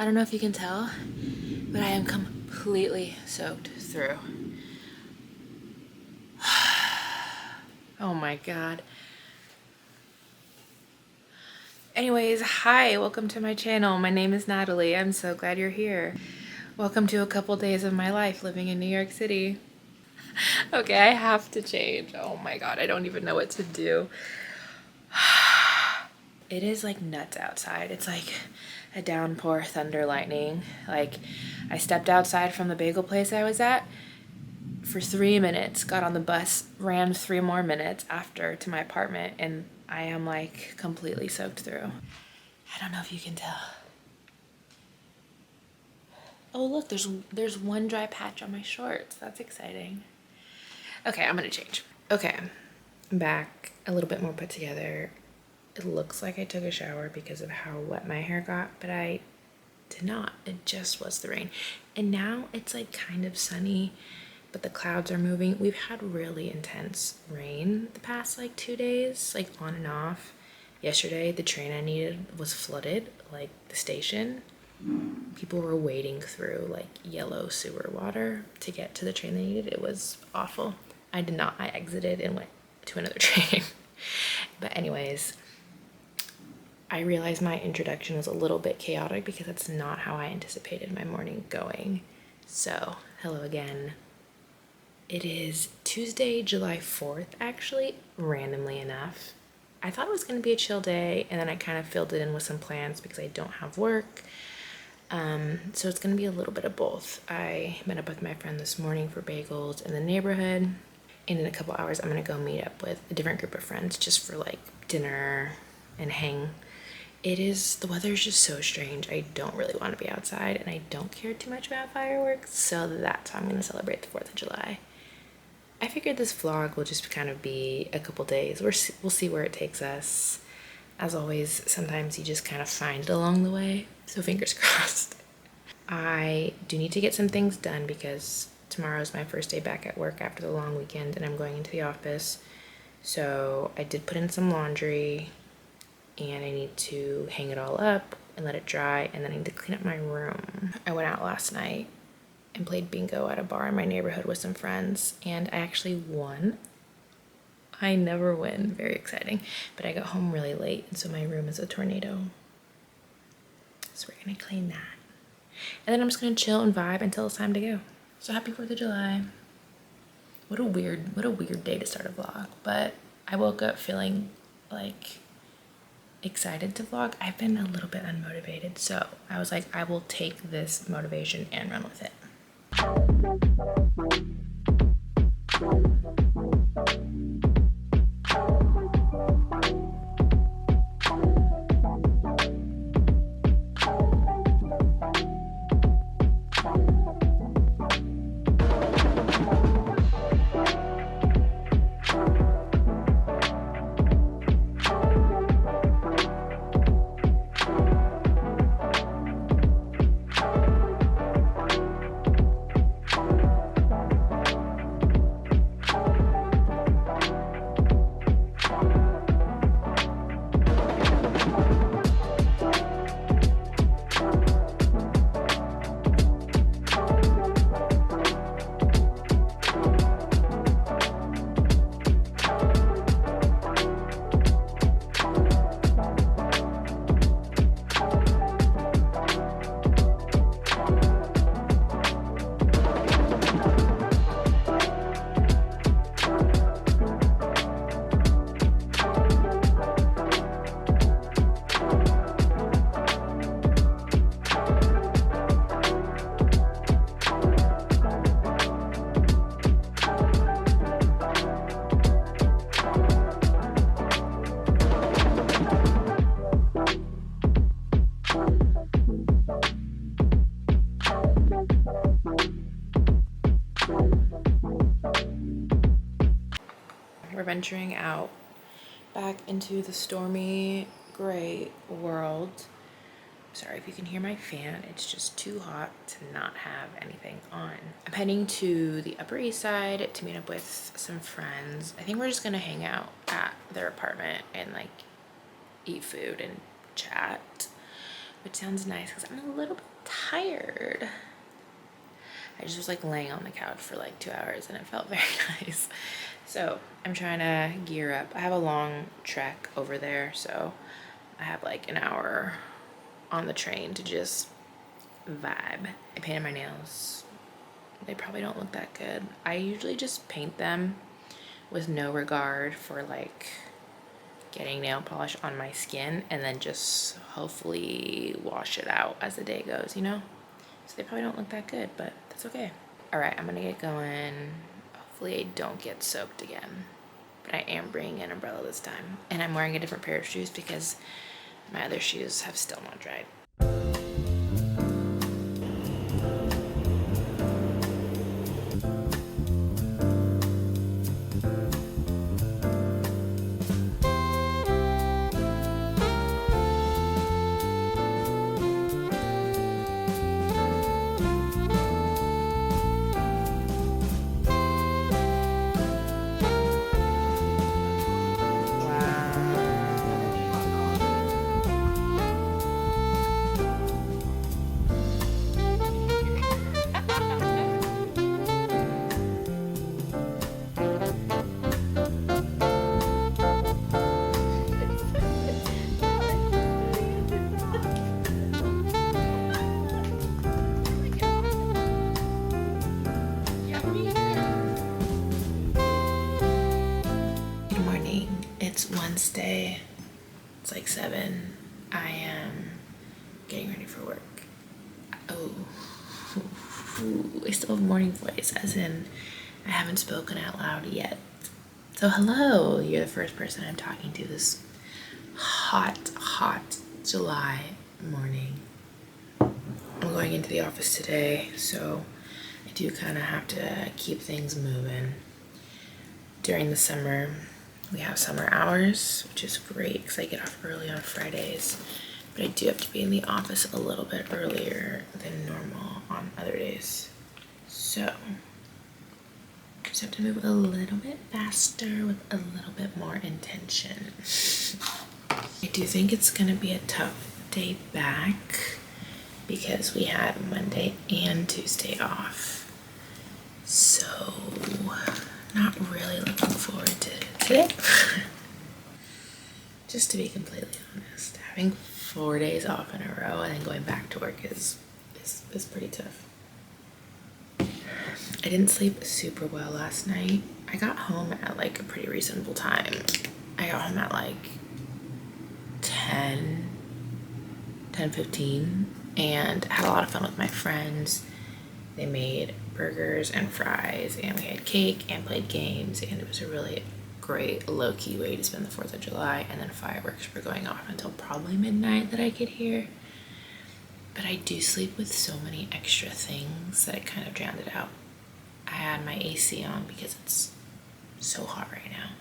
I don't know if you can tell, but I am completely soaked through. Oh my God. Anyways, hi, welcome to my channel. My name is Natalie. I'm so glad you're here. Welcome to a couple days of my life living in New York City. Okay, I have to change. Oh my God, I don't even know what to do. It is like nuts outside. It's like a downpour, thunder, lightning. Like, I stepped outside from the bagel place I was at for 3 minutes, got on the bus, ran 3 more minutes after to my apartment, and I am like completely soaked through. I don't know if you can tell. Oh look, there's one dry patch on my shorts. That's exciting. Okay, I'm gonna change. Okay, I'm back, a little bit more put together. It looks like I took a shower because of how wet my hair got, but I did not. It just was the rain. And now it's like kind of sunny, but the clouds are moving. We've had really intense rain the past like 2 days, like on and off. Yesterday, the train I needed was flooded, like the station. People were wading through like yellow sewer water to get to the train they needed. It was awful. I did not. I exited and went to another train. But anyways, I realized my introduction was a little bit chaotic because that's not how I anticipated my morning going. So, hello again. It is Tuesday, July 4th, actually, randomly enough. I thought it was going to be a chill day, and then I kind of filled it in with some plans because I don't have work. So it's going to be a little bit of both. I met up with my friend this morning for bagels in the neighborhood, and in a couple hours I'm going to go meet up with a different group of friends just for like dinner and hang. The weather is just so strange. I don't really want to be outside, and I don't care too much about fireworks, so that's how I'm going to celebrate the 4th of July. I figured this vlog will just kind of be a couple days. We'll see where it takes us. As always, sometimes you just kind of find it along the way, so fingers crossed. I do need to get some things done because tomorrow's my first day back at work after the long weekend, and I'm going into the office. So I did put in some laundry, and I need to hang it all up and let it dry, and then I need to clean up my room. I went out last night and played bingo at a bar in my neighborhood with some friends, and I actually won. I never win, very exciting, but I got home really late, and so my room is a tornado. So we're gonna clean that. And then I'm just gonna chill and vibe until it's time to go. So happy 4th of July. What a weird day to start a vlog, but I woke up feeling like excited to vlog. I've been a little bit unmotivated, so I was like, I will take this motivation and run with it. We're venturing out back into the stormy gray world. Sorry if you can hear my fan, it's just too hot to not have anything on. I'm heading to the Upper East Side to meet up with some friends. I think we're just gonna hang out at their apartment and like eat food and chat, which sounds nice because I'm a little bit tired. I just was like laying on the couch for like 2 hours and it felt very nice. So I'm trying to gear up. I have a long trek over there, so I have like an hour on the train to just vibe. I painted my nails. They probably don't look that good. I usually just paint them with no regard for like getting nail polish on my skin and then just hopefully wash it out as the day goes, you know? So they probably don't look that good, but that's okay. All right, I'm gonna get going. Hopefully I don't get soaked again, but I am bringing an umbrella this time. And I'm wearing a different pair of shoes because my other shoes have still not dried. Good morning. It's Wednesday. It's like 7. I am getting ready for work. Oh, I still have morning voice, as in I haven't spoken out loud yet. So hello, you're the first person I'm talking to this hot July morning. I'm going into the office today, so I do kind of have to keep things moving. During the summer, we have summer hours, which is great because I get off early on Fridays, but I do have to be in the office a little bit earlier than normal on other days. So just have to move a little bit faster with a little bit more intention. I do think it's gonna be a tough day back because we had Monday and Tuesday off. So not really looking forward to today. Just to be completely honest, having 4 days off in a row and then going back to work is pretty tough. I didn't sleep super well last night. I got home at like a pretty reasonable time. I got home at like 10:15 and had a lot of fun with my friends. They made burgers and fries and we had cake and played games, and it was a really great low-key way to spend the 4th of July, and then fireworks were going off until probably midnight that I could hear. But I do sleep with so many extra things that it kind of drowned it out. I had my AC on because it's so hot right now,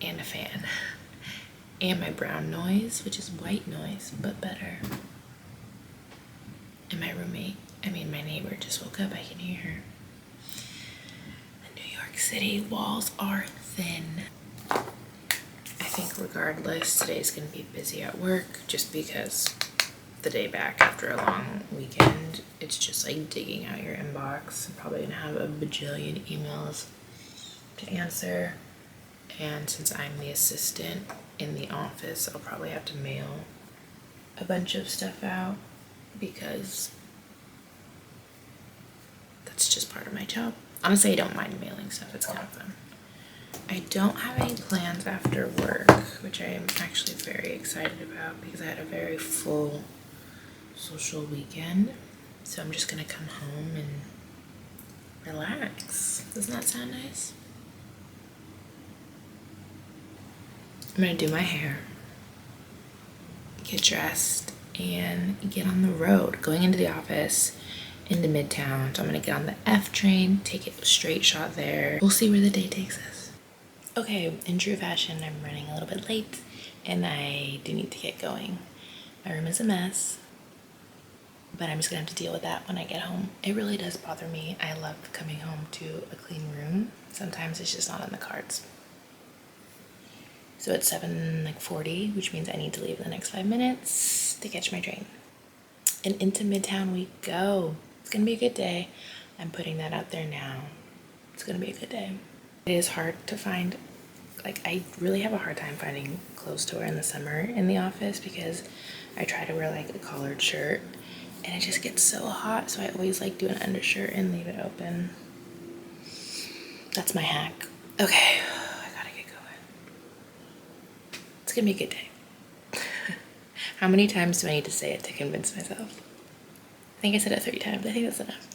and a fan, and my brown noise, which is white noise, but better. And my my neighbor just woke up, I can hear her. The New York City walls are thin. I think regardless, today's gonna be busy at work just because the day back after a long weekend, it's just like digging out your inbox. I'm probably gonna have a bajillion emails to answer. And since I'm the assistant in the office, I'll probably have to mail a bunch of stuff out because that's just part of my job. Honestly, I don't mind mailing stuff, it's kind of fun. I don't have any plans after work, which I am actually very excited about because I had a very full social weekend. So I'm just gonna come home and relax. Doesn't that sound nice? I'm gonna do my hair, get dressed, and get on the road, going into the office, into Midtown. So I'm gonna get on the F train, take it a straight shot there. We'll see where the day takes us. Okay, in true fashion, I'm running a little bit late and I do need to get going. My room is a mess, but I'm just gonna have to deal with that when I get home. It really does bother me. I love coming home to a clean room. Sometimes it's just not in the cards. So it's 7:40, which means I need to leave in the next 5 minutes to catch my train. And into Midtown we go. It's gonna be a good day. I'm putting that out there now. It's gonna be a good day. It is hard to find, like, I really have a hard time finding clothes to wear in the summer in the office because I try to wear like a collared shirt and it just gets so hot. So I always like do an undershirt and leave it open. That's my hack. Okay, I gotta get going. It's gonna be a good day. How many times do I need to say it to convince myself? I think I said it 3 times. I think that's enough.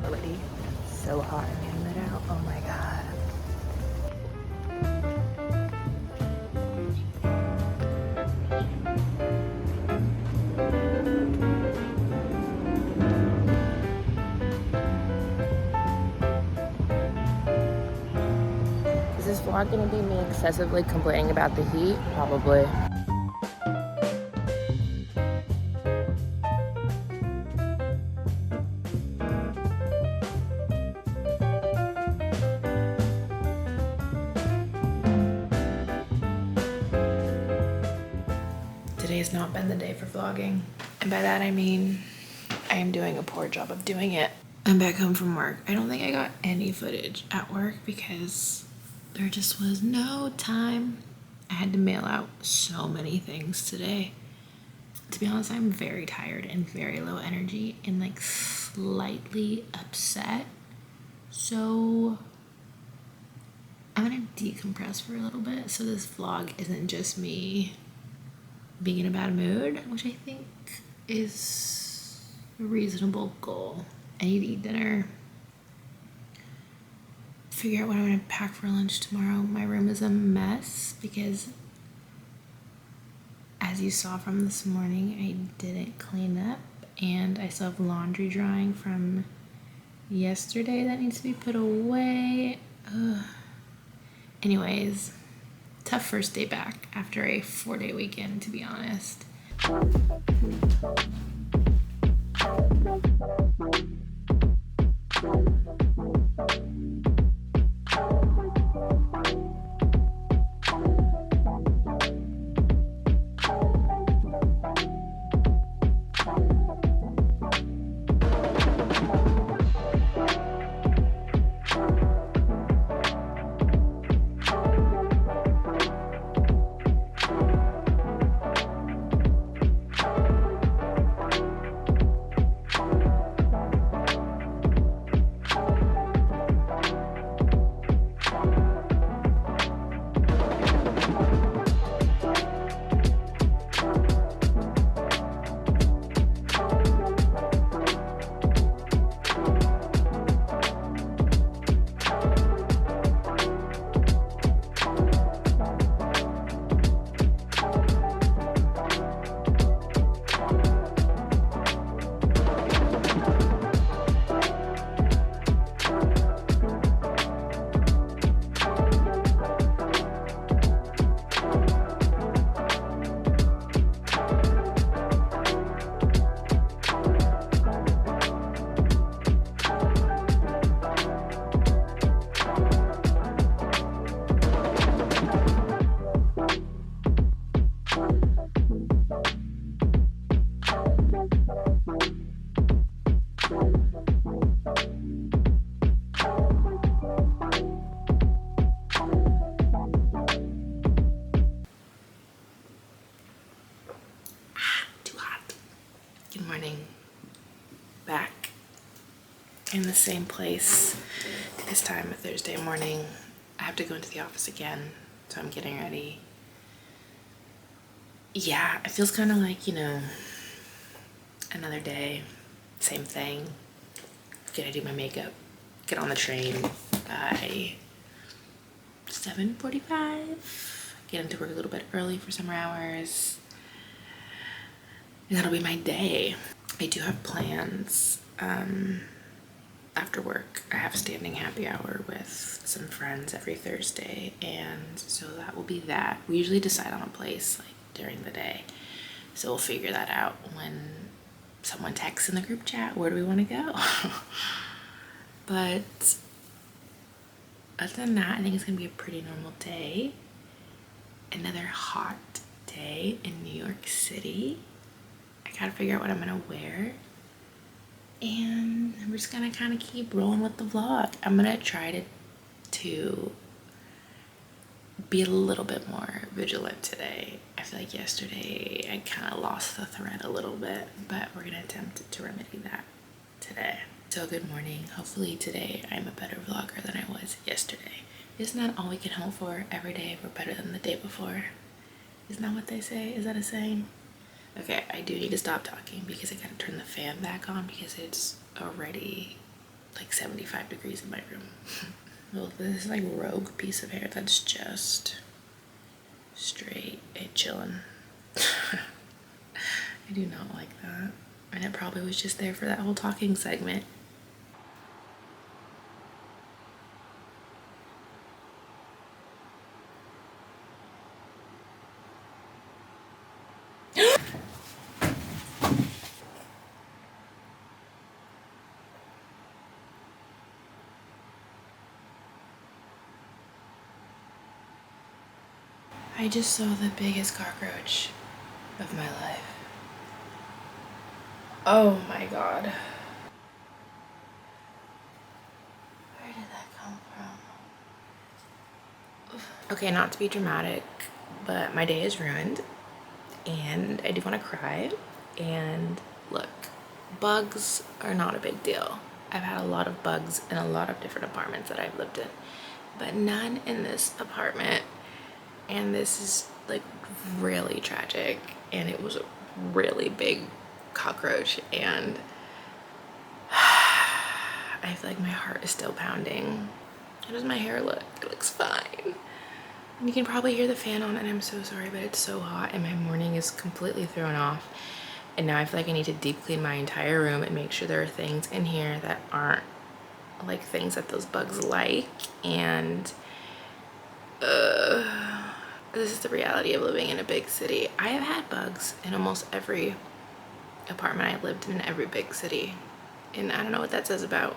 Already so hot in getting it out. Oh my god. Is this vlog gonna be me excessively complaining about the heat? Probably. Today has not been the day for vlogging. And by that I mean, I am doing a poor job of doing it. I'm back home from work. I don't think I got any footage at work because there just was no time. I had to mail out so many things today. To be honest, I'm very tired and very low energy and like slightly upset. So I'm gonna decompress for a little bit so this vlog isn't just me being in a bad mood, which I think is a reasonable goal. I need to eat dinner, figure out what I'm gonna pack for lunch tomorrow. My room is a mess because, as you saw from this morning, I didn't clean up and I still have laundry drying from yesterday that needs to be put away. Ugh. Anyways, tough first day back after a 4-day weekend, to be honest. Back in the same place this time, a Thursday morning. I have to go into the office again, so I'm getting ready. Yeah, it feels kind of like, you know, another day, same thing. Gonna do my makeup, get on the train by 7:45, get into work a little bit early for summer hours. And that'll be my day. I do have plans. after work, I have standing happy hour with some friends every Thursday, and so that will be that. We usually decide on a place like during the day, so we'll figure that out when someone texts in the group chat, where do we want to go? But other than that, I think it's gonna be a pretty normal day. Another hot day in New York City. I gotta figure out what I'm gonna wear. And we're just gonna kind of keep rolling with the vlog. I'm gonna try to be a little bit more vigilant today. I feel like yesterday I kind of lost the thread a little bit, but we're gonna attempt to remedy that today. So good morning. Hopefully today I'm a better vlogger than I was yesterday. Isn't that all we can hope for? Every day we're better than the day before. Isn't that what they say? Is that a saying? Okay, I do need to stop talking because I gotta turn the fan back on because it's already like 75 degrees in my room. Well, this is like a rogue piece of hair that's just straight chilling. I do not like that. And it probably was just there for that whole talking segment. I just saw the biggest cockroach of my life. Oh my god. Where did that come from? Okay, not to be dramatic, but my day is ruined and I do want to cry. And look, bugs are not a big deal. I've had a lot of bugs in a lot of different apartments that I've lived in, but none in this apartment. And this is like really tragic, and it was a really big cockroach, and I feel like my heart is still pounding. How does my hair look? It looks fine. You can probably hear the fan on, and I'm so sorry, but it's so hot and my morning is completely thrown off. And now I feel like I need to deep clean my entire room and make sure there are things in here that aren't like things that those bugs like. And this is the reality of living in a big city. I have had bugs in almost every apartment I've lived in every big city. And I don't know what that says about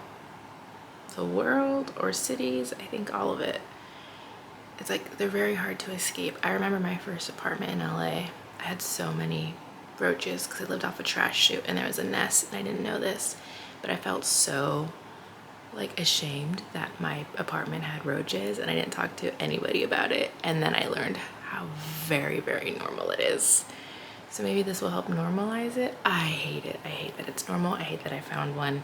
the world or cities. I think all of it. It's like they're very hard to escape. I remember my first apartment in LA. I had so many roaches because I lived off a trash chute and there was a nest and I didn't know this. But I felt so like ashamed that my apartment had roaches and I didn't talk to anybody about it, and then I learned how very, very normal it is. So maybe this will help normalize it. I hate it. I hate that it's normal. I hate that I found one.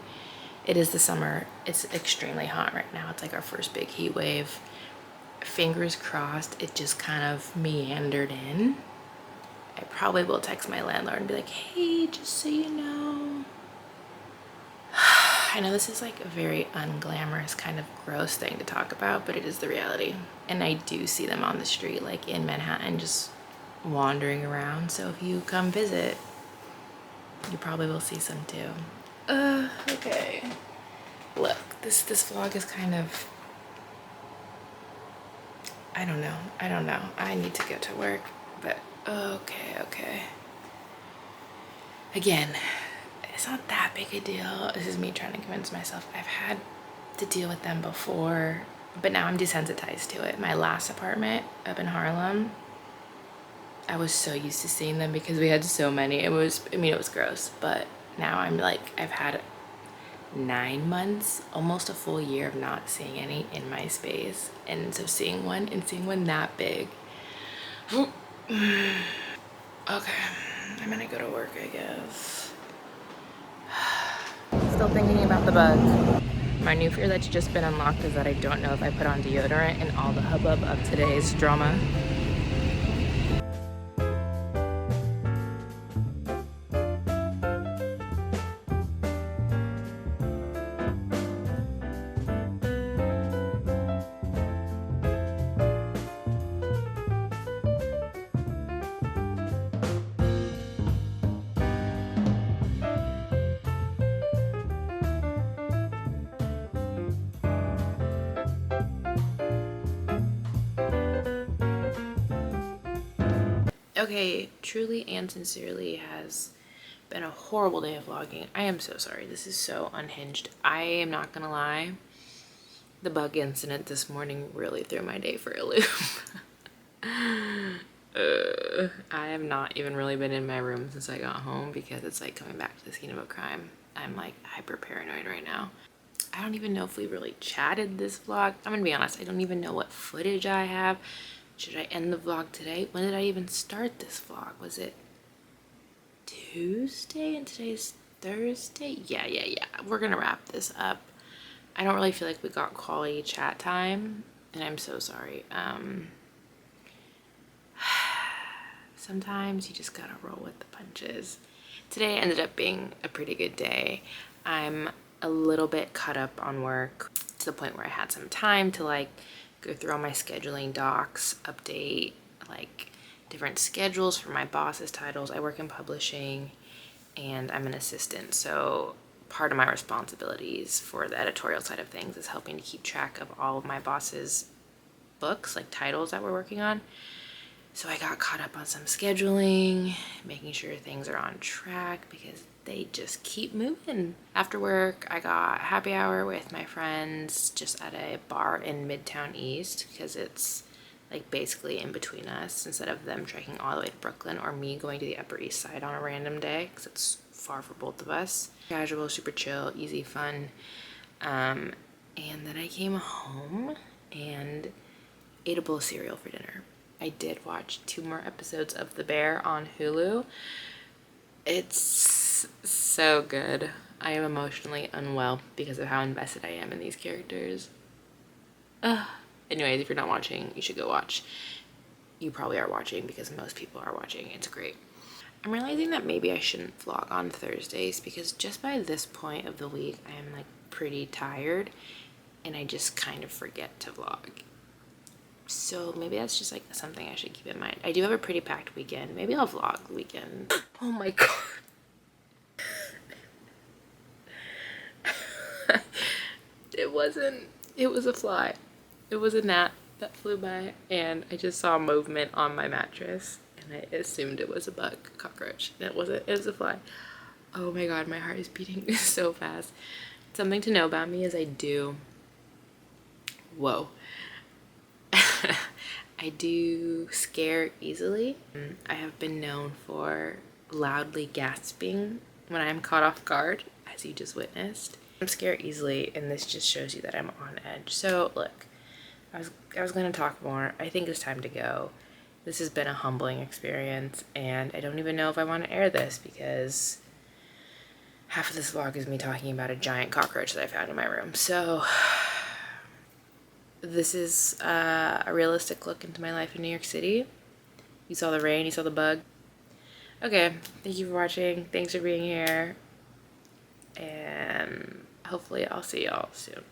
It is the summer. It's extremely hot right now. It's like our first big heat wave. Fingers crossed it just kind of meandered in. I probably will text my landlord and be like, hey, just so you know. I know this is like a very unglamorous kind of gross thing to talk about, but it is the reality. And I do see them on the street, like in Manhattan, just wandering around. So if you come visit, you probably will see some too. Okay. Look, this vlog is kind of, I don't know. I need to get to work, but okay. Again, it's not that big a deal. This is me trying to convince myself. I've had to deal with them before, but now I'm desensitized to it. My last apartment up in Harlem, I was so used to seeing them because we had so many. It was gross, but now I'm like, I've had 9 months, almost a full year of not seeing any in my space. And so seeing one that big. Okay, I'm gonna go to work, I guess. Still thinking about the bug. My new fear that's just been unlocked is that I don't know if I put on deodorant in all the hubbub of today's drama. Okay, truly and sincerely has been a horrible day of vlogging. I am so sorry. This is so unhinged. I am not gonna lie. The bug incident this morning really threw my day for a loop. I have not even really been in my room since I got home because it's like coming back to the scene of a crime. I'm like hyper paranoid right now. I don't even know if we really chatted this vlog. I'm gonna be honest, I don't even know what footage I have. Should I end the vlog today? When did I even start this vlog? Was it Tuesday and today's Thursday? Yeah. We're gonna wrap this up. I don't really feel like we got quality chat time, and I'm so sorry. Sometimes you just gotta roll with the punches. Today ended up being a pretty good day. I'm a little bit caught up on work to the point where I had some time to like go through all my scheduling docs, update like different schedules for my boss's titles. I work in publishing and I'm an assistant, so part of my responsibilities for the editorial side of things is helping to keep track of all of my boss's books, like titles that we're working on. So I got caught up on some scheduling, making sure things are on track because they just keep moving. After work, I got happy hour with my friends just at a bar in Midtown East because it's like basically in between us instead of them trekking all the way to Brooklyn or me going to the Upper East Side on a random day because it's far for both of us. Casual, super chill, easy, fun. And then I came home and ate a bowl of cereal for dinner. I did watch 2 more episodes of The Bear on Hulu. It's so good. I am emotionally unwell because of how invested I am in these characters. Anyways, if you're not watching, you should go watch. You probably are watching because most people are watching. It's great. I'm realizing that maybe I shouldn't vlog on Thursdays because just by this point of the week, I am like pretty tired and I just kind of forget to vlog. So maybe that's just like something I should keep in mind. I do have a pretty packed weekend. Maybe I'll vlog the weekend. Oh my god. It was a fly. It was a gnat that flew by and I just saw movement on my mattress and I assumed it was a bug, cockroach. And it wasn't, it was a fly. Oh my god, my heart is beating so fast. Something to know about me is I do I do scare easily. I have been known for loudly gasping when I'm caught off guard, as you just witnessed. I'm scared easily, and this just shows you that I'm on edge. So look, I was gonna talk more. I think it's time to go. This has been a humbling experience, and I don't even know if I want to air this because half of this vlog is me talking about a giant cockroach that I found in my room. So this is a realistic look into my life in New York City. You saw the rain, you saw the bug. Okay, thank you for watching. Thanks for being here. And hopefully I'll see y'all soon.